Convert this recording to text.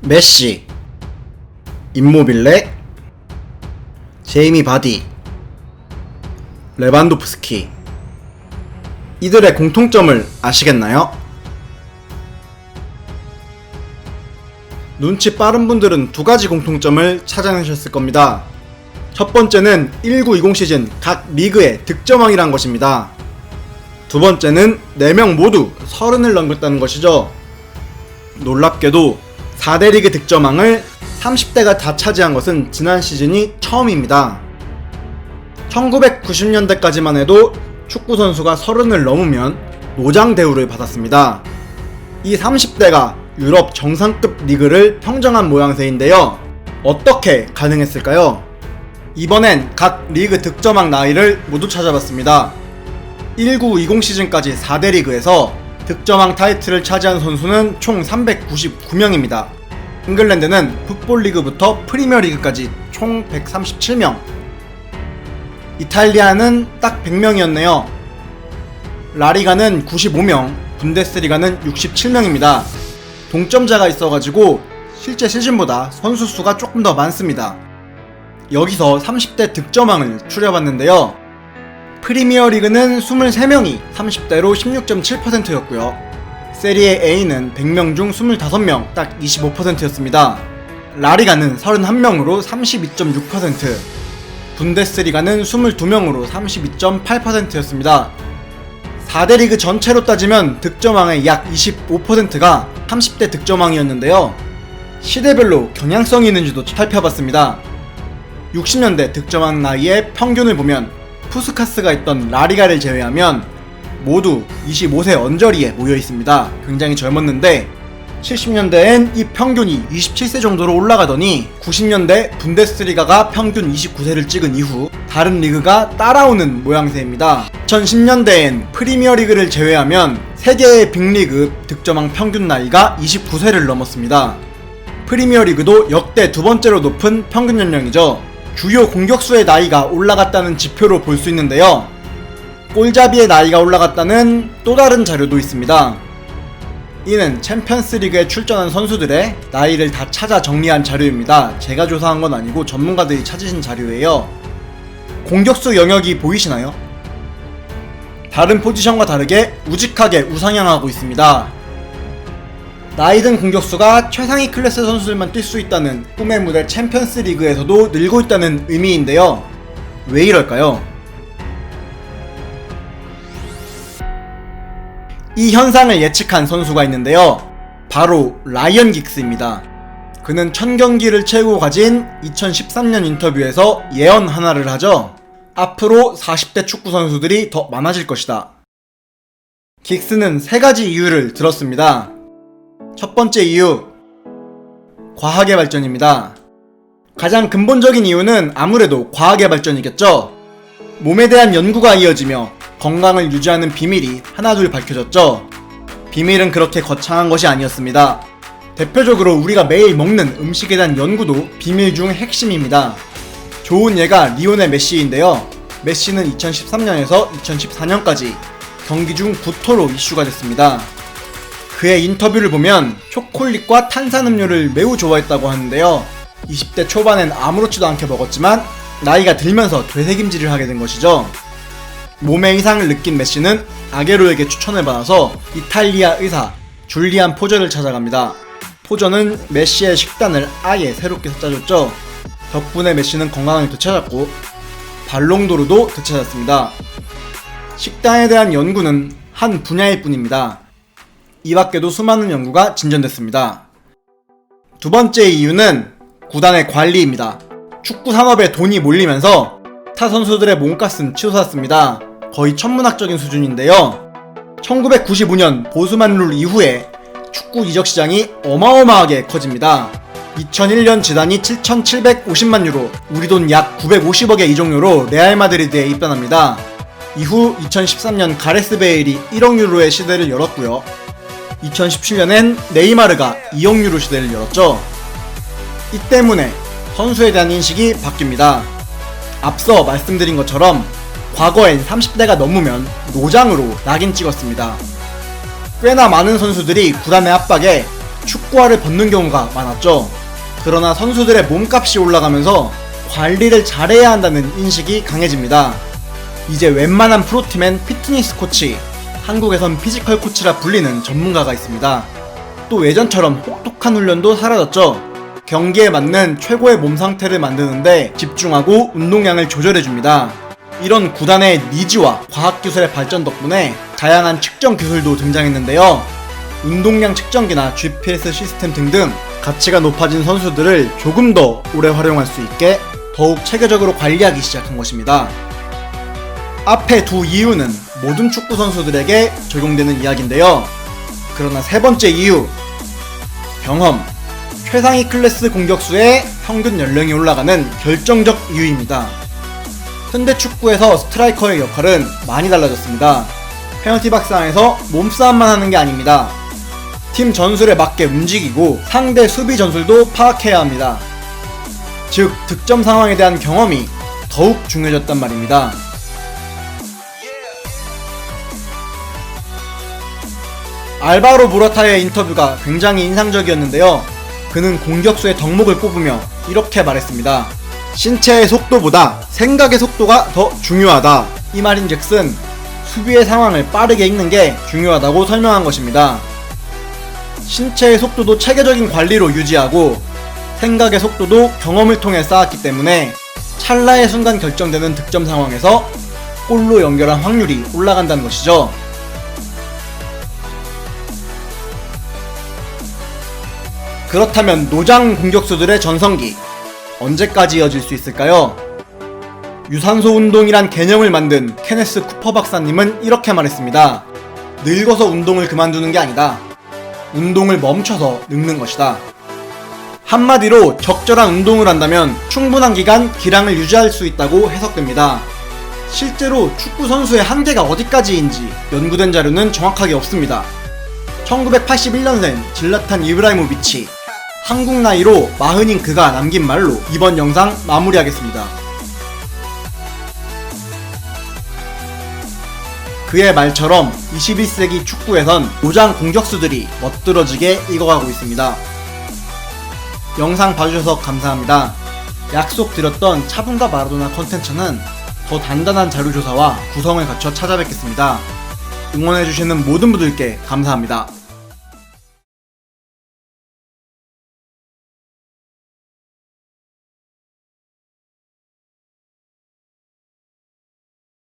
메시, 임모빌레, 제이미 바디, 레반도프스키. 이들의 공통점을 아시겠나요? 눈치 빠른 분들은 두 가지 공통점을 찾아내셨을 겁니다. 첫 번째는 19-20 시즌 각 리그의 득점왕이란 것입니다. 두 번째는 4명 모두 30을 넘겼다는 것이죠. 놀랍게도 4대 리그 득점왕을 30대가 다 차지한 것은 지난 시즌이 처음입니다. 1990년대까지만 해도 축구 선수가 30을 넘으면 노장 대우를 받았습니다. 이 30대가 유럽 정상급 리그를 평정한 모양새인데요. 어떻게 가능했을까요? 이번엔 각 리그 득점왕 나이를 모두 찾아봤습니다. 19-20 시즌까지 4대 리그에서 득점왕 타이틀을 차지한 선수는 총 399명입니다. 잉글랜드는 풋볼리그부터 프리미어리그까지 총 137명, 이탈리아는 딱 100명이었네요. 라리가는 95명, 분데스리가는 67명입니다. 동점자가 있어가지고 실제 시즌보다 선수 수가 조금 더 많습니다. 여기서 30대 득점왕을 추려봤는데요. 프리미어리그는 23명이 30대로 16.7%였고요. 세리에 A는 100명 중 25명, 딱 25%였습니다. 라리가는 31명으로 32.6%, 분데스리가는 22명으로 32.8%였습니다. 4대 리그 전체로 따지면 득점왕의 약 25%가 30대 득점왕이었는데요. 시대별로 경향성이 있는지도 살펴봤습니다. 60년대 득점왕 나이의 평균을 보면 푸스카스가 있던 라리가를 제외하면 모두 25세 언저리에 모여 있습니다. 굉장히 젊었는데 70년대엔 이 평균이 27세 정도로 올라가더니 90년대 분데스리가가 평균 29세를 찍은 이후 다른 리그가 따라오는 모양새입니다. 2010년대엔 프리미어리그를 제외하면 세계의 빅리그 득점왕 평균 나이가 29세를 넘었습니다. 프리미어리그도 역대 두 번째로 높은 평균 연령이죠. 주요 공격수의 나이가 올라갔다는 지표로 볼 수 있는데요. 골잡이의 나이가 올라갔다는 또 다른 자료도 있습니다. 이는 챔피언스리그에 출전한 선수들의 나이를 다 찾아 정리한 자료입니다. 제가 조사한 건 아니고 전문가들이 찾으신 자료예요. 공격수 영역이 보이시나요? 다른 포지션과 다르게 우직하게 우상향하고 있습니다. 나이든 공격수가 최상위 클래스 선수들만 뛸 수 있다는 꿈의 무대 챔피언스리그에서도 늘고 있다는 의미인데요. 왜 이럴까요? 이 현상을 예측한 선수가 있는데요. 바로 라이언 긱스입니다. 그는 1000경기를 채우고 가진 2013년 인터뷰에서 예언 하나를 하죠. 앞으로 40대 축구 선수들이 더 많아질 것이다. 긱스는 3가지 이유를 들었습니다. 첫 번째 이유, 과학의 발전입니다. 가장 근본적인 이유는 아무래도 과학의 발전이겠죠. 몸에 대한 연구가 이어지며 건강을 유지하는 비밀이 하나둘 밝혀졌죠. 비밀은 그렇게 거창한 것이 아니었습니다. 대표적으로 우리가 매일 먹는 음식에 대한 연구도 비밀 중 핵심입니다. 좋은 예가 리오넬 메시인데요. 메시는 2013년에서 2014년까지 경기 중 구토로 이슈가 됐습니다. 그의 인터뷰를 보면 초콜릿과 탄산음료를 매우 좋아했다고 하는데요. 20대 초반엔 아무렇지도 않게 먹었지만 나이가 들면서 되새김질을 하게 된 것이죠. 몸의 이상을 느낀 메시는 아게로에게 추천을 받아서 이탈리아 의사 줄리안 포저를 찾아갑니다. 포저는 메시의 식단을 아예 새롭게 짜줬죠. 덕분에 메시는 건강을 되찾았고 발롱도르도 되찾았습니다. 식단에 대한 연구는 한 분야일 뿐입니다. 이 밖에도 수많은 연구가 진전됐습니다. 두 번째 이유는 구단의 관리입니다. 축구 산업에 돈이 몰리면서 타 선수들의 몸값은 치솟았습니다. 거의 천문학적인 수준인데요. 1995년 보스만 룰 이후에 축구 이적 시장이 어마어마하게 커집니다. 2001년 지단이 7,750만 유로, 우리 돈 약 950억의 이적료로 레알 마드리드에 입단합니다. 이후 2013년 가레스 베일이 1억 유로의 시대를 열었고요. 2017년엔 네이마르가 2억 유로 시대를 열었죠. 이 때문에 선수에 대한 인식이 바뀝니다. 앞서 말씀드린 것처럼 과거엔 30대가 넘으면 노장으로 낙인 찍었습니다. 꽤나 많은 선수들이 구단의 압박에 축구 축구화를 벗는 경우가 많았죠. 그러나 선수들의 몸값이 올라가면서 관리를 잘해야 한다는 인식이 강해집니다. 이제 웬만한 프로팀엔 피트니스 코치, 한국에선 피지컬 코치라 불리는 전문가가 있습니다. 또 예전처럼 혹독한 훈련도 사라졌죠. 경기에 맞는 최고의 몸 상태를 만드는데 집중하고 운동량을 조절해줍니다. 이런 구단의 니즈와 과학기술의 발전 덕분에 다양한 측정 기술도 등장했는데요. 운동량 측정기나 GPS 시스템 등등 가치가 높아진 선수들을 조금 더 오래 활용할 수 있게 더욱 체계적으로 관리하기 시작한 것입니다. 앞의 두 이유는 모든 축구 선수들에게 적용되는 이야기인데요. 그러나 세 번째 이유, 경험. 최상위 클래스 공격수의 평균 연령이 올라가는 결정적 이유입니다. 현대 축구에서 스트라이커의 역할은 많이 달라졌습니다. 페널티 박스 안에서 몸싸움만 하는 게 아닙니다. 팀 전술에 맞게 움직이고 상대 수비 전술도 파악해야 합니다. 즉, 득점 상황에 대한 경험이 더욱 중요해졌단 말입니다. 알바로 모라타의 인터뷰가 굉장히 인상적이었는데요. 그는 공격수의 덕목을 꼽으며 이렇게 말했습니다. 신체의 속도보다 생각의 속도가 더 중요하다. 이 말인즉슨 수비의 상황을 빠르게 읽는 게 중요하다고 설명한 것입니다. 신체의 속도도 체계적인 관리로 유지하고 생각의 속도도 경험을 통해 쌓았기 때문에 찰나의 순간 결정되는 득점 상황에서 골로 연결한 확률이 올라간다는 것이죠. 그렇다면 노장 공격수들의 전성기 언제까지 이어질 수 있을까요? 유산소 운동이란 개념을 만든 케네스 쿠퍼 박사님은 이렇게 말했습니다. 늙어서 운동을 그만두는 게 아니다. 운동을 멈춰서 늙는 것이다. 한마디로 적절한 운동을 한다면 충분한 기간 기량을 유지할 수 있다고 해석됩니다. 실제로 축구 선수의 한계가 어디까지인지 연구된 자료는 정확하게 없습니다. 1981년생 질라탄 이브라이모비치, 한국 나이로 40인 그가 남긴 말로 이번 영상 마무리하겠습니다. 그의 말처럼 21세기 축구에선 노장 공격수들이 멋들어지게 익어가고 있습니다. 영상 봐주셔서 감사합니다. 약속드렸던 차분과 마라도나 컨텐츠는 더 단단한 자료조사와 구성을 갖춰 찾아뵙겠습니다. 응원해주시는 모든 분들께 감사합니다.